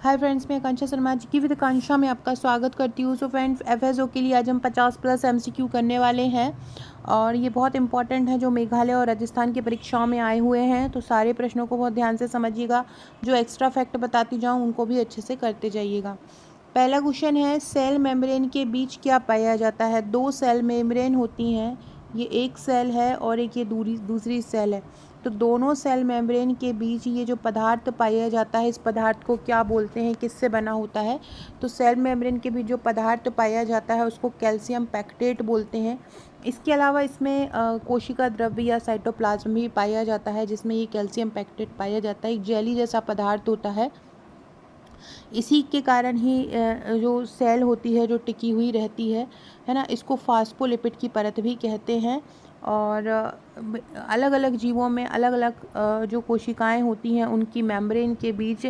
Hi friends, मैं आकांक्षा शर्मा जी की with आकांक्षा में आपका स्वागत करती हूँ। सो फ्रेंड्स, एफएसओ के लिए आज हम 50+ एमसीक्यू करने वाले हैं और ये बहुत इंपॉर्टेंट है जो मेघालय और राजस्थान की परीक्षाओं में आए हुए हैं। तो सारे प्रश्नों को बहुत ध्यान से समझिएगा। जो एक्स्ट्रा फैक्ट बताती जाऊँ उनको भी अच्छे से करते जाइएगा। पहला क्वेश्चन है, सेल मेम्ब्रेन के बीच क्या पाया जाता है? दो सेल मेम्ब्रेन होती हैं, ये एक सेल है और एक ये दूसरी सेल है। तो दोनों सेल मेम्ब्रेन के बीच ये जो पदार्थ पाया जाता है, इस पदार्थ को क्या बोलते हैं, किससे बना होता है? तो सेल मेम्ब्रेन के बीच जो पदार्थ पाया जाता है उसको कैल्शियम पैक्टेट बोलते हैं। इसके अलावा इसमें कोशिका द्रव्य या साइटोप्लाज्म भी पाया जाता है, जिसमें ये कैल्शियम पैक्टेट पाया जाता है। एक जेली जैसा पदार्थ होता है। इसी के कारण ही जो सेल होती है जो टिकी हुई रहती है ना, इसको फास्फोलिपिड की परत भी कहते हैं। और अलग अलग जीवों में अलग अलग जो कोशिकाएं होती हैं उनकी मेम्ब्रेन के बीच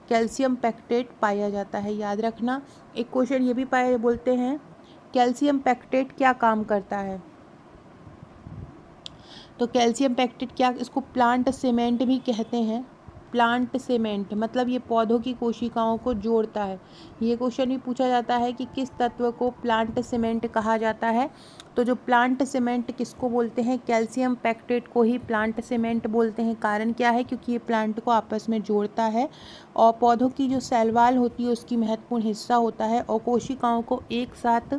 कैल्शियम पैक्टेट पाया जाता है, याद रखना। एक क्वेश्चन ये भी पाए बोलते हैं, कैल्शियम पैक्टेट क्या काम करता है? तो कैल्शियम पैक्टेट क्या, इसको प्लांट सीमेंट भी कहते हैं। प्लांट सीमेंट मतलब ये पौधों की कोशिकाओं को जोड़ता है। ये क्वेश्चन भी पूछा जाता है कि किस तत्व को प्लांट सीमेंट कहा जाता है? तो जो प्लांट सीमेंट किसको बोलते हैं? कैल्शियम पैक्टेट को ही प्लांट सीमेंट बोलते हैं। कारण क्या है? क्योंकि ये प्लांट को आपस में जोड़ता है और पौधों की जो सेल वॉल होती है उसकी महत्वपूर्ण हिस्सा होता है और कोशिकाओं को एक साथ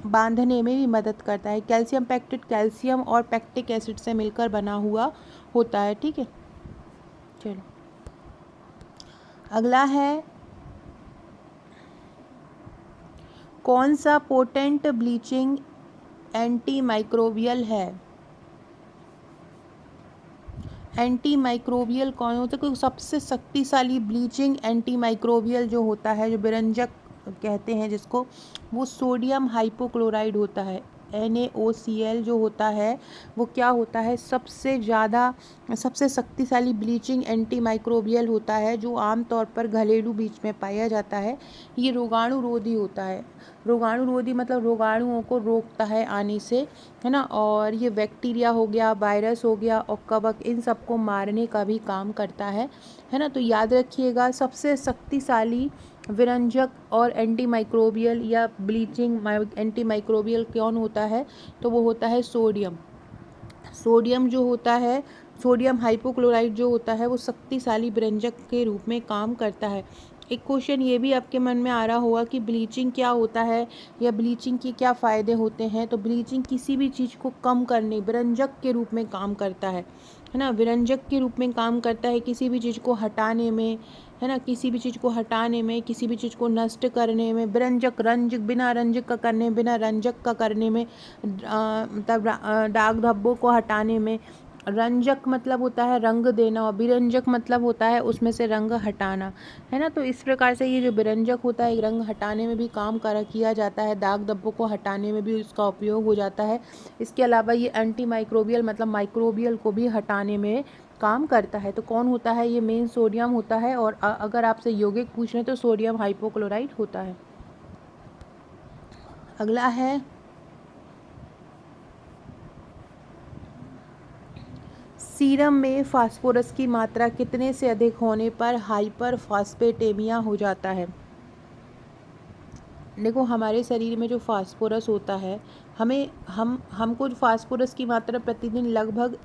बांधने में भी मदद करता है। कैल्शियम पैक्टेट कैल्शियम और पैक्टिक एसिड से मिलकर बना हुआ होता है। ठीक है, चलो अगला है, कौन सा पोटेंट ब्लीचिंग एंटी माइक्रोबियल है? एंटी माइक्रोबियल कौन होता है? कोई सबसे शक्तिशाली ब्लीचिंग एंटी माइक्रोबियल जो होता है, जो विरंजक कहते हैं जिसको, वो सोडियम हाइपोक्लोराइड होता है। NaOCl जो होता है वो क्या होता है? सबसे शक्तिशाली ब्लीचिंग एंटी माइक्रोबियल होता है, जो आमतौर पर घरेलू बीच में पाया जाता है। ये रोगाणुरोधी होता है। रोगाणुरोधी मतलब रोगाणुओं को रोकता है आने से, है ना। और ये बैक्टीरिया हो गया, वायरस हो गया और कवक, इन सबको मारने का भी काम करता है ना। तो याद रखिएगा, सबसे शक्तिशाली विरंजक और एंटी माइक्रोबियल या ब्लीचिंग एंटी माइक्रोबियल कौन होता है? तो वो होता है सोडियम। सोडियम जो होता है, सोडियम हाइपोक्लोराइड जो होता है, वो शक्तिशाली विरंजक के रूप में काम करता है। एक क्वेश्चन ये भी आपके मन में आ रहा होगा कि ब्लीचिंग क्या होता है या ब्लीचिंग के क्या फ़ायदे होते हैं? तो ब्लीचिंग किसी भी चीज़ को कम करने, विरंजक के रूप में काम करता है ना। विरंजक के रूप में काम करता है, किसी भी चीज़ को हटाने में, है ना, किसी भी चीज़ को हटाने में, किसी भी चीज़ को नष्ट करने में। विरंजक रंजक, बिना रंजक का करने, बिना रंजक का करने में, मतलब दाग धब्बों को हटाने में। रंजक मतलब होता है रंग देना और विरंजक मतलब होता है उसमें से रंग हटाना, है ना। तो इस प्रकार से ये जो विरंजक होता है, रंग हटाने में भी काम किया जाता है, दाग धब्बों को हटाने में भी इसका उपयोग हो जाता है। इसके अलावा ये एंटी माइक्रोबियल मतलब माइक्रोबियल को भी हटाने में काम करता है। तो कौन होता है? ये मेन सोडियम होता है। और अगर आपसे यौगिक पूछ रहे हैं तो सोडियम हाइपोक्लोराइड होता है। अगला है, सीरम में फास्फोरस की मात्रा कितने से अधिक होने पर हाइपर फास्फेटेमिया हो जाता है? देखो, हमारे शरीर में जो फास्फोरस होता है, हमको जो फास्फोरस की मात्रा प्रतिदिन लगभग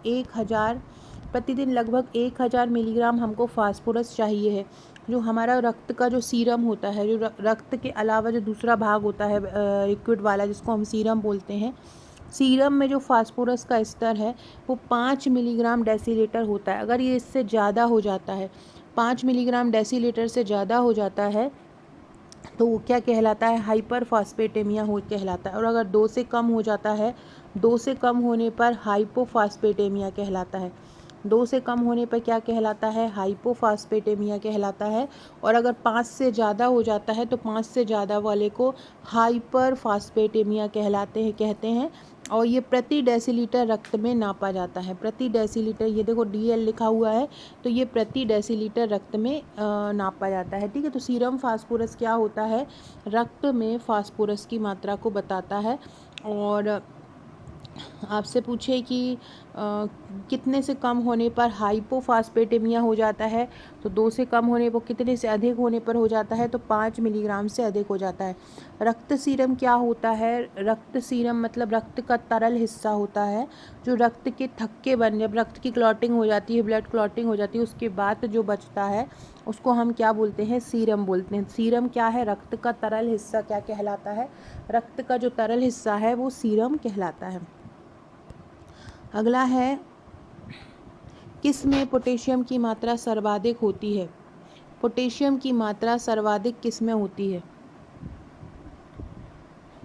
1000 मिलीग्राम हमको फास्फोरस चाहिए है। जो हमारा रक्त का जो सीरम होता है, जो रक्त के अलावा जो दूसरा भाग होता है लिक्विड वाला, जिसको हम सीरम बोलते हैं, सीरम में जो फास्फोरस का स्तर है वो 5 मिलीग्राम डेसीलीटर होता है। अगर ये इससे ज़्यादा हो जाता है, 5 मिलीग्राम डेसीलीटर से ज़्यादा हो जाता है, तो वो क्या कहलाता है? हाइपर फास्फेटेमिया हो कहलाता है। और अगर 2 से कम हो जाता है, 2 से कम होने पर हाइपोफास्फेटेमिया कहलाता है। 2 से कम होने पर क्या कहलाता है? हाइपोफास्फेटेमिया कहलाता है। और अगर 5 से ज़्यादा हो जाता है तो 5 से ज़्यादा वाले को हाइपर फास्फेटेमिया कहते हैं। और ये प्रति डेसीलीटर रक्त में नापा जाता है। प्रति डेसीलीटर, ये देखो DL लिखा हुआ है, तो ये प्रति डेसीलीटर रक्त में नापा जाता है। ठीक है, तो सीरम फास्फोरस क्या होता है? रक्त में फास्फोरस की मात्रा को बताता है। और आपसे पूछे कि कितने से कम होने पर हाइपोफास्फेटेमिया हो जाता है, तो 2 से कम होने पर, कितने से अधिक होने पर हो जाता है तो 5 मिलीग्राम से अधिक हो जाता है। रक्त सीरम क्या होता है? रक्त सीरम मतलब रक्त का तरल हिस्सा होता है, जो रक्त के थक्के बन, जब रक्त की क्लॉटिंग हो जाती है, ब्लड क्लॉटिंग हो जाती है, उसके बाद जो बचता है उसको हम क्या बोलते हैं? सीरम बोलते हैं। सीरम क्या है? रक्त का तरल हिस्सा क्या कहलाता है? रक्त का जो तरल हिस्सा है वो सीरम कहलाता है। अगला है, किस में पोटेशियम की मात्रा सर्वाधिक होती है? पोटेशियम की मात्रा सर्वाधिक किस में होती है?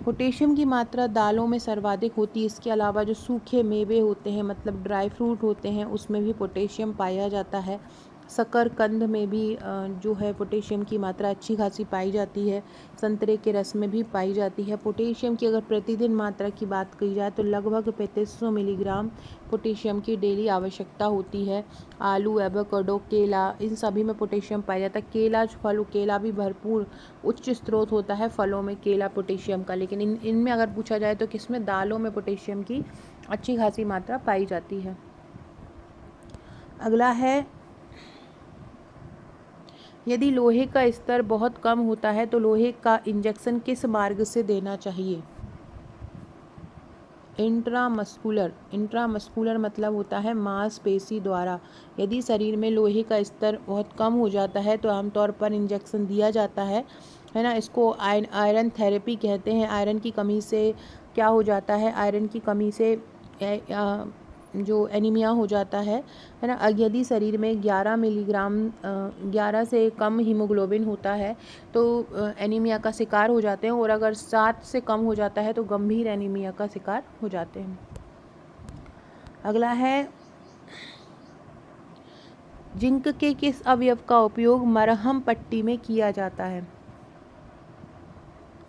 पोटेशियम की मात्रा दालों में सर्वाधिक होती है। इसके अलावा जो सूखे मेवे होते हैं, मतलब ड्राई फ्रूट होते हैं, उसमें भी पोटेशियम पाया जाता है। शकरकंद में भी जो है पोटेशियम की मात्रा अच्छी खासी पाई जाती है। संतरे के रस में भी पाई जाती है। पोटेशियम की अगर प्रतिदिन मात्रा की बात की जाए तो लगभग 3500 मिलीग्राम पोटेशियम की डेली आवश्यकता होती है। आलू, एवोकाडो, केला, इन सभी में पोटेशियम पाया जाता है। केला भी भरपूर उच्च स्रोत होता है फलों में केला पोटेशियम का, लेकिन इनमें अगर पूछा जाए तो किसमें? दालों में पोटेशियम की अच्छी खासी मात्रा पाई जाती है। अगला है, यदि लोहे का स्तर बहुत कम होता है तो लोहे का इंजेक्शन किस मार्ग से देना चाहिए? इंट्रामस्कुलर मतलब होता है मांसपेशी द्वारा। यदि शरीर में लोहे का स्तर बहुत कम हो जाता है तो आमतौर पर इंजेक्शन दिया जाता है ना। इसको आयरन थेरेपी कहते हैं। आयरन की कमी से क्या हो जाता है? आयरन की कमी से जो एनीमिया हो जाता है ना। यदि शरीर में 11 मिलीग्राम 11 से कम हीमोग्लोबिन होता है तो एनीमिया का शिकार हो जाते हैं, और अगर 7 से कम हो जाता है तो गंभीर एनीमिया का शिकार हो जाते हैं। अगला है, जिंक के किस अवयव का उपयोग मरहम पट्टी में किया जाता है?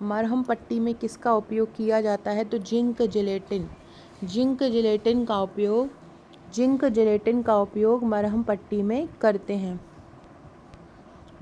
मरहम पट्टी में किसका उपयोग किया जाता है? तो जिंक जिलेटिन का उपयोग मरहम पट्टी में करते हैं।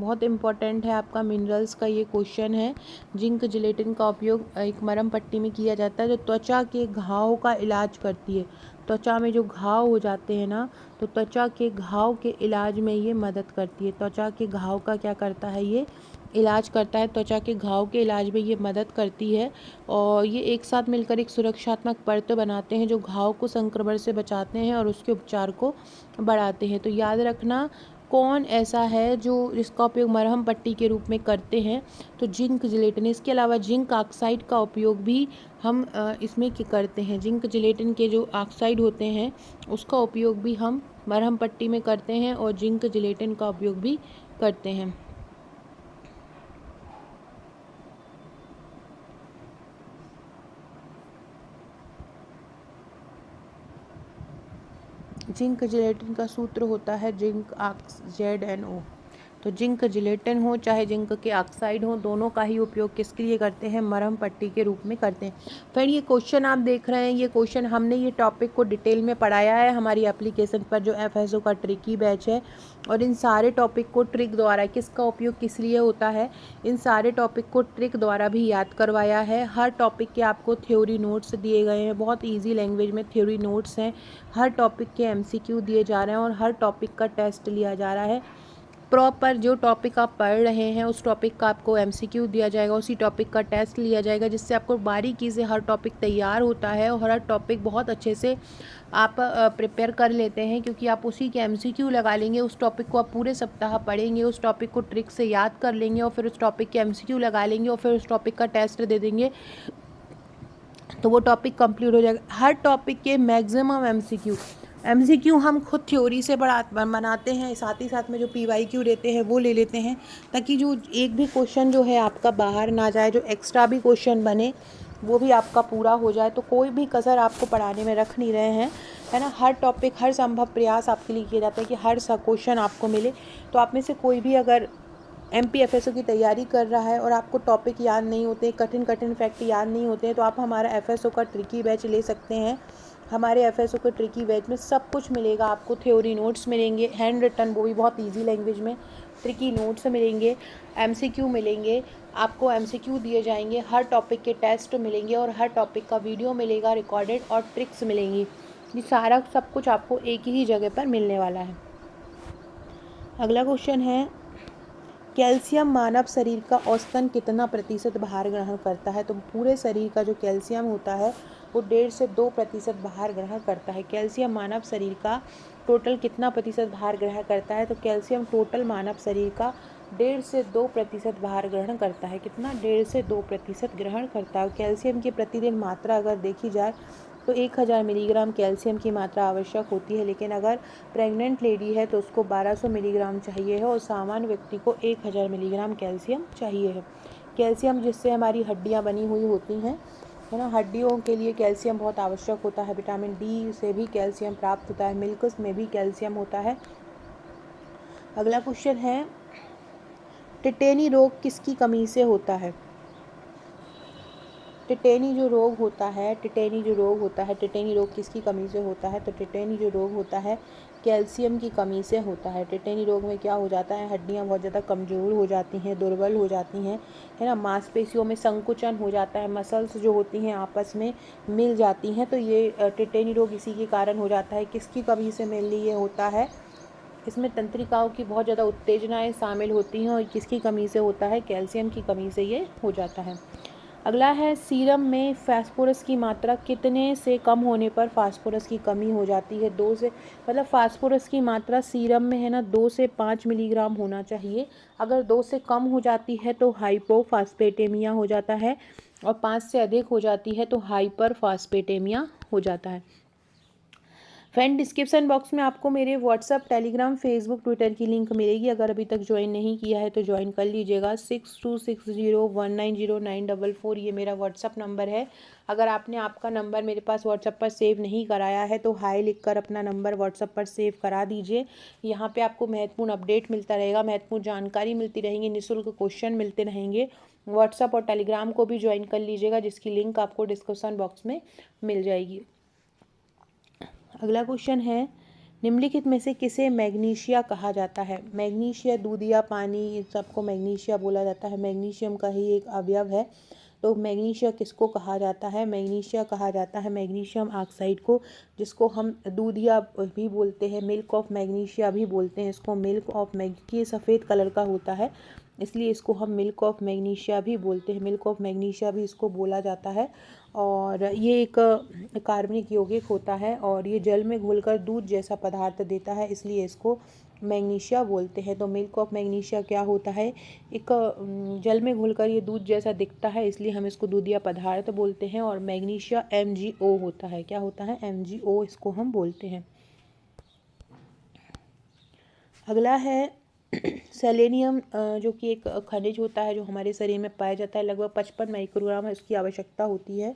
बहुत इम्पॉर्टेंट है आपका मिनरल्स का ये क्वेश्चन है। जिंक जिलेटिन का उपयोग एक मरहम पट्टी में किया जाता है जो त्वचा के घाव का इलाज करती है। त्वचा में जो घाव हो जाते हैं ना, तो त्वचा के घाव के इलाज में ये मदद करती है। त्वचा के घाव का क्या करता है? ये इलाज करता है। त्वचा के घाव के इलाज में ये मदद करती है, और ये एक साथ मिलकर एक सुरक्षात्मक परत बनाते हैं जो घाव को संक्रमण से बचाते हैं और उसके उपचार को बढ़ाते हैं। तो याद रखना, कौन ऐसा है जो जिसका उपयोग मरहम पट्टी के रूप में करते हैं? तो जिंक जिलेटिन। इसके अलावा जिंक ऑक्साइड का उपयोग भी हम इसमें करते हैं। जिंक जिलेटिन के जो ऑक्साइड होते हैं उसका उपयोग भी हम मरहम पट्टी में करते हैं, और जिंक जिलेटिन का उपयोग भी करते हैं। जिंक जिलेटिन का सूत्र होता है जिंक ZnO। तो जिंक जिलेटिन हो चाहे जिंक के ऑक्साइड हो, दोनों का ही उपयोग किसके लिए करते हैं? मरहम पट्टी के रूप में करते हैं। फिर ये क्वेश्चन आप देख रहे हैं, ये क्वेश्चन हमने ये टॉपिक को डिटेल में पढ़ाया है हमारी एप्लीकेशन पर जो FSO का ट्रिकी बैच है, और इन सारे टॉपिक को ट्रिक द्वारा, किसका उपयोग किस लिए होता है, इन सारे टॉपिक को ट्रिक द्वारा भी याद करवाया है। हर टॉपिक के आपको थ्योरी नोट्स दिए गए हैं, बहुत ईजी लैंग्वेज में थ्योरी नोट्स हैं। हर टॉपिक के MCQ दिए जा रहे हैं और हर टॉपिक का टेस्ट लिया जा रहा है। प्रॉपर जो टॉपिक आप पढ़ रहे हैं उस टॉपिक का आपको MCQ दिया जाएगा, उसी टॉपिक का टेस्ट लिया जाएगा, जिससे आपको बारीकी से हर टॉपिक तैयार होता है और हर टॉपिक बहुत अच्छे से आप प्रिपेयर कर लेते हैं, क्योंकि आप उसी के MCQ लगा लेंगे। उस टॉपिक को आप पूरे सप्ताह पढ़ेंगे, उस टॉपिक को ट्रिक से याद कर लेंगे और फिर उस टॉपिक के MCQ लगा लेंगे और फिर उस टॉपिक का टेस्ट दे देंगे, तो वो टॉपिक कंप्लीट हो जाएगा। हर टॉपिक के मैक्सिमम MCQ हम खुद थ्योरी से बनाते हैं, साथ ही साथ में जो PYQ रहते हैं वो ले लेते हैं, ताकि जो एक भी क्वेश्चन जो है आपका बाहर ना जाए, जो एक्स्ट्रा भी क्वेश्चन बने वो भी आपका पूरा हो जाए। तो कोई भी कसर आपको पढ़ाने में रख नहीं रहे हैं, है ना। हर टॉपिक, हर संभव प्रयास आपके लिए किया जाता है कि हर सा क्वेश्चन आपको मिले। तो आप में से कोई भी अगर MP FSO की तैयारी कर रहा है और आपको टॉपिक याद नहीं होते, कठिन फैक्ट याद नहीं होते हैं, तो आप हमारा FSO का ट्रिकी बैच ले सकते हैं। हमारे FSO के ट्रिकी बैच में सब कुछ मिलेगा आपको। थ्योरी नोट्स मिलेंगे, हैंड रिटन, वो भी बहुत इजी लैंग्वेज में, ट्रिकी नोट्स मिलेंगे, MCQ मिलेंगे, आपको MCQ दिए जाएंगे, हर टॉपिक के टेस्ट मिलेंगे और हर टॉपिक का वीडियो मिलेगा रिकॉर्डेड, और ट्रिक्स मिलेंगी। ये सारा सब कुछ आपको एक ही जगह पर मिलने वाला है। अगला क्वेश्चन है, कैल्शियम मानव शरीर का औसतन कितना प्रतिशत भार ग्रहण करता है? तो पूरे शरीर का जो कैल्शियम होता है वो 1.5 से 2% भार ग्रहण करता है। कैल्शियम मानव शरीर का टोटल कितना प्रतिशत भार ग्रहण करता है? तो कैल्शियम टोटल मानव शरीर का 1.5 से 2% भार ग्रहण करता है। कितना? 1.5 से 2% ग्रहण करता है। कैल्शियम की प्रतिदिन मात्रा अगर देखी जाए तो 1000 मिलीग्राम कैल्शियम की मात्रा आवश्यक होती है, लेकिन अगर प्रेग्नेंट लेडी है तो उसको 1200 मिलीग्राम चाहिए है और सामान्य व्यक्ति को 1000 मिलीग्राम कैल्शियम चाहिए है। कैल्शियम जिससे हमारी हड्डियाँ बनी हुई होती हैं, है ना, हड्डियों के लिए कैल्शियम बहुत आवश्यक होता है। विटामिन डी से भी कैल्शियम प्राप्त होता है, मिल्क में भी कैल्शियम होता है। अगला क्वेश्चन है, टिटेनी रोग किसकी कमी से होता है? टिटेनी जो रोग होता है, टिटेनी रोग किसकी कमी से होता है? तो टिटेनी जो रोग होता है कैल्शियम की कमी से होता है। टिटेनी रोग में क्या हो जाता है? हड्डियां बहुत ज़्यादा कमज़ोर हो जाती हैं, दुर्बल हो जाती हैं, है ना, मांसपेशियों में संकुचन हो जाता है, मसल्स जो होती हैं आपस में मिल जाती हैं। तो ये टिटेनी रोग इसी के कारण हो जाता है। किसकी कमी से मेनली ये होता है? इसमें तंत्रिकाओं की बहुत ज़्यादा उत्तेजनाएं शामिल होती हैं और किसकी कमी से होता है? कैल्शियम की कमी से ये हो जाता है। अगला है, सीरम में फास्फोरस की मात्रा कितने से कम होने पर फास्फोरस की कमी हो जाती है? 2 से, मतलब फास्फोरस की मात्रा सीरम में है ना 2 से 5 मिलीग्राम होना चाहिए। अगर 2 से कम हो जाती है तो हाइपोफास्फेटेमिया हो जाता है, और 5 से अधिक हो जाती है तो हाइपरफास्फेटेमिया हो जाता है। फ्रेंड, डिस्क्रिप्शन बॉक्स में आपको मेरे व्हाट्सअप, टेलीग्राम, फेसबुक, ट्विटर की लिंक मिलेगी। अगर अभी तक ज्वाइन नहीं किया है तो ज्वाइन कर लीजिएगा। 6260190944 ये मेरा व्हाट्सअप नंबर है। अगर आपने आपका नंबर मेरे पास व्हाट्सअप पर सेव नहीं कराया है तो हाय लिखकर अपना नंबर व्हाट्सअप पर सेव करा दीजिए। यहाँ पे आपको महत्वपूर्ण अपडेट मिलता रहेगा, महत्वपूर्ण जानकारी मिलती रहेंगी, निःशुल्क क्वेश्चन मिलते रहेंगे। व्हाट्सअप और टेलीग्राम को भी ज्वाइन कर लीजिएगा, जिसकी लिंक आपको डिस्क्रिप्शन बॉक्स में मिल जाएगी। अगला क्वेश्चन है, निम्नलिखित में से किसे मैग्नीशिया कहा जाता है? मैग्नीशिया, दूध या पानी, इन सबको मैग्नीशिया बोला जाता है। मैग्नीशियम का ही एक अवयव है। तो मैग्नीशिया किसको कहा जाता है? मैग्नीशिया कहा जाता है मैग्नीशियम ऑक्साइड को, जिसको हम दूधिया भी बोलते हैं, मिल्क ऑफ मैग्नीशिया भी बोलते हैं इसको। मिल्क ऑफ ये सफ़ेद कलर का होता है, इसलिए इसको हम मिल्क ऑफ मैग्नीशिया भी बोलते हैं। मिल्क ऑफ मैग्नीशिया भी इसको बोला जाता है। और ये एक कार्बनिक यौगिक होता है और ये जल में घुलकर दूध जैसा पदार्थ देता है, इसलिए इसको मैग्नीशिया बोलते हैं। तो मिल्क ऑफ मैग्नीशिया क्या होता है? एक जल में घुलकर ये दूध जैसा दिखता है, इसलिए हम इसको दूधिया पदार्थ बोलते हैं। और मैग्नीशिया MgO होता है। क्या होता है? MgO इसको हम बोलते हैं। अगला है, सेलेनियम, जो कि एक खनिज होता है जो हमारे शरीर में पाया जाता है, लगभग 55 माइक्रोग्राम इसकी आवश्यकता होती है।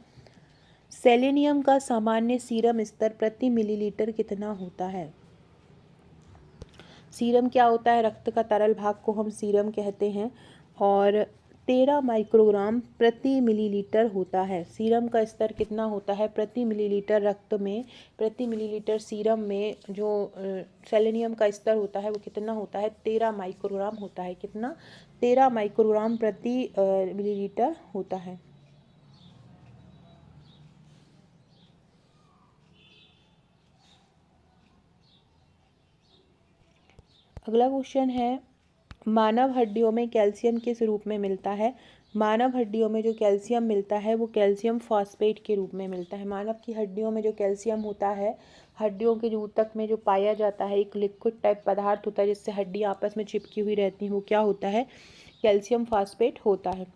सेलेनियम का सामान्य सीरम स्तर प्रति मिलीलीटर कितना होता है? सीरम क्या होता है? रक्त का तरल भाग को हम सीरम कहते हैं, और 13 माइक्रोग्राम प्रति मिलीलीटर होता है। सीरम का स्तर कितना होता है? प्रति मिलीलीटर रक्त में, प्रति मिलीलीटर सीरम में जो सेलेनियम का स्तर होता है वो कितना होता है? 13 माइक्रोग्राम होता है। कितना? 13 माइक्रोग्राम प्रति मिलीलीटर होता है। अगला क्वेश्चन है, मानव हड्डियों में कैल्शियम किस रूप में मिलता है? मानव हड्डियों में जो कैल्शियम मिलता है वो कैल्शियम फॉस्फेट के रूप में मिलता है। मानव की हड्डियों में जो कैल्शियम होता है, हड्डियों के जो ऊतक में जो पाया जाता है, एक लिक्विड टाइप पदार्थ होता है जिससे हड्डियाँ आपस में चिपकी हुई रहती हैं, वो क्या होता है? कैल्शियम फॉस्फेट होता है।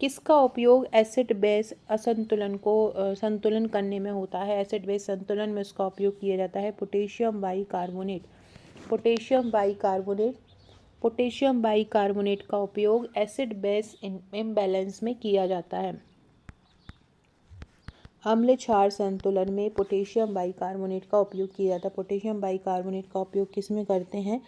किसका उपयोग एसिड बेस असंतुलन को संतुलन करने में होता है? एसिड बेस संतुलन में उसका उपयोग किया जाता है। Potassium bicarbonate. Potassium bicarbonate, potassium bicarbonate का उपयोग एसिड बेस इम्बैलेंस में किया जाता है। अम्ल क्षार संतुलन में पोटेशियम बाइकार्बोनेट का उपयोग किया जाता है। पोटेशियम बाइकार्बोनेट का उपयोग किस में करते हैं?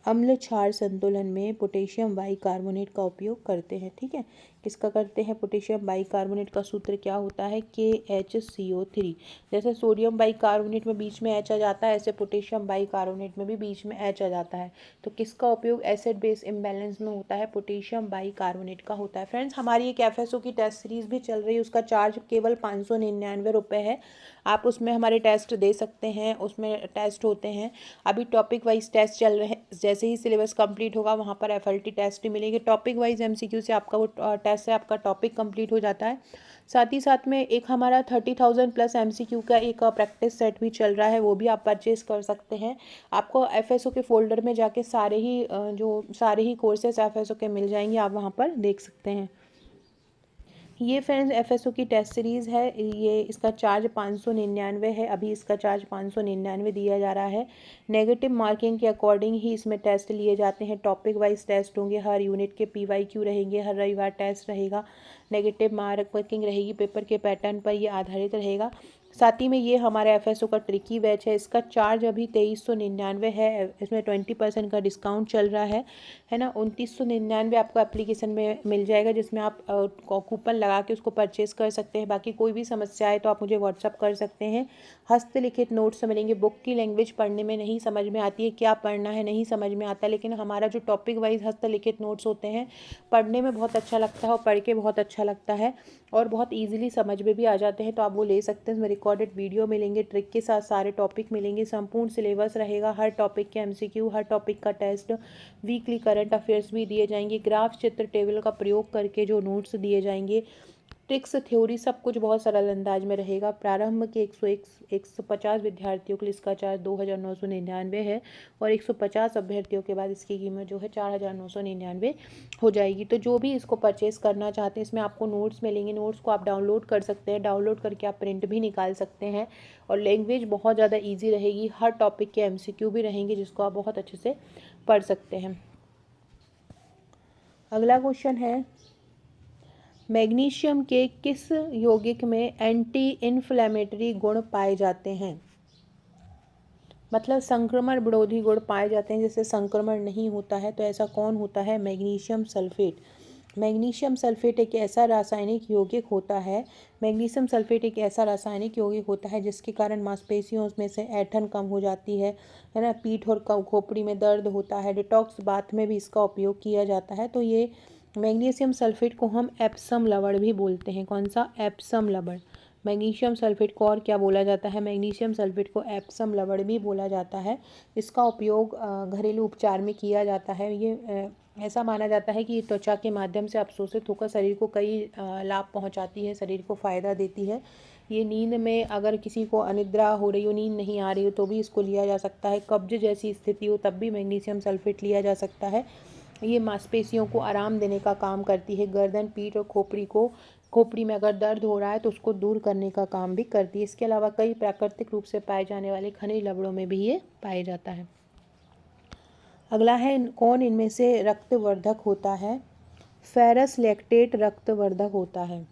अम्ल क्षार संतुलन में पोटेशियम बाइकार्बोनेट का उपयोग करते हैं। ठीक है, किसका करते हैं? पोटेशियम बाइकार्बोनेट का सूत्र क्या होता है? KHCO3। जैसे सोडियम बाइकार्बोनेट में बीच में H आ जाता है, ऐसे पोटेशियम बाइकार्बोनेट में भी बीच में H आ जाता है। तो किसका उपयोग एसिड बेस इम्बैलेंस में होता है? पोटेशियम बाइकार्बोनेट का होता है। फ्रेंड्स, हमारी एक FSO की टेस्ट सीरीज भी चल रही है, उसका चार्ज केवल 599 रुपये है। आप उसमें हमारे टेस्ट दे सकते हैं, उसमें टेस्ट होते हैं। अभी टॉपिक वाइज टेस्ट चल रहे हैं, जैसे ही सिलेबस कंप्लीट होगा वहाँ पर FLT टेस्ट भी मिलेंगे। टॉपिक वाइज MCQ से आपका वो टेस्ट से आपका टॉपिक कंप्लीट हो जाता है। साथ ही साथ में एक हमारा 30,000 प्लस MCQ का एक प्रैक्टिस सेट भी चल रहा है, वो भी आप परचेज़ कर सकते हैं। आपको FSO के फोल्डर में जाके सारे ही कोर्सेस FSO के मिल जाएंगे, आप वहाँ पर देख सकते हैं। ये फ्रेंड्स FSO की टेस्ट सीरीज़ है, ये इसका चार्ज 599 है। अभी इसका चार्ज 599 दिया जा रहा है। नेगेटिव मार्किंग के अकॉर्डिंग ही इसमें टेस्ट लिए जाते हैं। टॉपिक वाइज टेस्ट होंगे, हर यूनिट के PYQ रहेंगे, हर रविवार टेस्ट रहेगा, नेगेटिव मार्किंग रहेगी, पेपर के पैटर्न पर ये आधारित रहेगा। साथ ही में ये हमारे FSO का ट्रिकी बैच है, इसका चार्ज अभी 2399 है। इसमें 20% का डिस्काउंट चल रहा है ना। 2999 आपको एप्लीकेशन में मिल जाएगा, जिसमें आप कूपन लगा के उसको परचेज़ कर सकते हैं। बाकी कोई भी समस्या है तो आप मुझे व्हाट्सअप कर सकते हैं। हस्तलिखित नोट्स मिलेंगे। बुक की लैंग्वेज पढ़ने में नहीं समझ में आती है, क्या पढ़ना है नहीं समझ में आता, लेकिन हमारा जो टॉपिक वाइज हस्तलिखित नोट्स होते हैं पढ़ने में बहुत अच्छा लगता है और पढ़ के बहुत अच्छा लगता है और बहुत ईजिली समझ में भी आ जाते हैं, तो आप वो ले सकते हैं। इसमें रिकॉर्डेड वीडियो मिलेंगे, ट्रिक के साथ सारे टॉपिक मिलेंगे, संपूर्ण सिलेबस रहेगा, हर टॉपिक के MCQ, हर टॉपिक का टेस्ट, वीकली करंट अफेयर्स भी दिए जाएंगे, ग्राफ चित्र टेबल का प्रयोग करके जो नोट्स दिए जाएंगे, ट्रिक्स थ्योरी सब कुछ बहुत सरल अंदाज में रहेगा। प्रारंभ के 150 विद्यार्थियों के लिए इसका चार्ज 2,999 है और 150 अभ्यर्थियों के बाद इसकी कीमत जो है 4,999 हो जाएगी। तो जो भी इसको परचेज़ करना चाहते हैं, इसमें आपको नोट्स मिलेंगे, नोट्स को आप डाउनलोड कर सकते हैं, डाउनलोड करके आप प्रिंट भी निकाल सकते हैं और लैंग्वेज बहुत ज़्यादा ईजी रहेगी। हर टॉपिक के MCQ भी रहेंगे जिसको आप बहुत अच्छे से पढ़ सकते हैं। अगला क्वेश्चन है, मैग्नीशियम के किस यौगिक में एंटी इन्फ्लेमेटरी गुण पाए जाते हैं? मतलब संक्रमण विरोधी गुण पाए जाते हैं, जैसे संक्रमण नहीं होता है, तो ऐसा कौन होता है? Magnesium sulphate. मैग्नीशियम सल्फेट एक ऐसा रासायनिक यौगिक होता है, मैग्नीशियम सल्फेट एक ऐसा रासायनिक यौगिक होता है जिसके कारण मांसपेशियों में से ऐंठन कम हो जाती है ना, पीठ और खोपड़ी में दर्द होता है, डिटॉक्स बाथ में भी इसका उपयोग किया जाता है। तो ये मैग्नीशियम सल्फेट को हम एप्सम लवण भी बोलते हैं। कौन सा? एप्सम लवण। मैग्नीशियम सल्फेट को और क्या बोला जाता है? मैग्नीशियम सल्फेट को एप्सम लवण भी बोला जाता है। इसका उपयोग घरेलू उपचार में किया जाता है। ये ऐसा माना जाता है कि ये त्वचा के माध्यम से अवशोषित होकर शरीर को कई लाभ पहुंचाती है, शरीर को फ़ायदा देती है। ये नींद में अगर किसी को अनिद्रा हो रही हो, नींद नहीं आ रही हो, तो भी इसको लिया जा सकता है। कब्ज जैसी स्थिति हो तब भी मैग्नीशियम सल्फेट लिया जा सकता है। ये मांसपेशियों को आराम देने का काम करती है। गर्दन, पीठ और खोपड़ी में अगर दर्द हो रहा है तो उसको दूर करने का काम भी करती है। इसके अलावा कई प्राकृतिक रूप से पाए जाने वाले खनिज लवणों में भी ये पाया जाता है। अगला है, कौन इनमें से रक्तवर्धक होता है? फेरस लैक्टेट रक्तवर्धक होता है।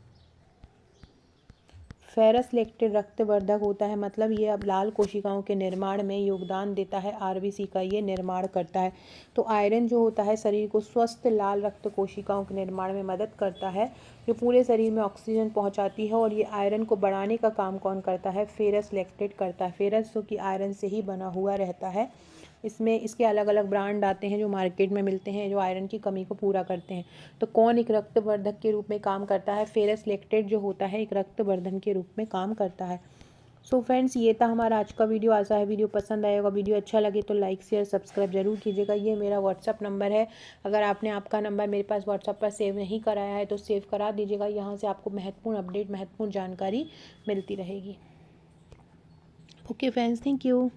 फेरस लैक्टेट रक्तवर्धक होता है, मतलब ये अब लाल कोशिकाओं के निर्माण में योगदान देता है। RBC का ये निर्माण करता है। तो आयरन जो होता है शरीर को स्वस्थ लाल रक्त कोशिकाओं के निर्माण में मदद करता है, जो पूरे शरीर में ऑक्सीजन पहुंचाती है। और ये आयरन को बढ़ाने का काम कौन करता है? फेरस लैक्टेट करता है। फेरस जो कि आयरन से ही बना हुआ रहता है। इसमें इसके अलग अलग ब्रांड आते हैं जो मार्केट में मिलते हैं, जो आयरन की कमी को पूरा करते हैं। तो कौन एक रक्तवर्धक के रूप में काम करता है? फेरस लैक्टेट जो होता है एक रक्तवर्धन के रूप में काम करता है। सो फ्रेंड्स, ये था हमारा आज का वीडियो। आशा है वीडियो पसंद आएगा। वीडियो अच्छा लगे तो लाइक शेयर सब्सक्राइब जरूर कीजिएगा। ये मेरा व्हाट्सअप नंबर है, अगर आपने आपका नंबर मेरे पास व्हाट्सअप पर सेव नहीं कराया है तो सेव करा दीजिएगा। यहाँ से आपको महत्वपूर्ण अपडेट, महत्वपूर्ण जानकारी मिलती रहेगी। Okay friends, thank you.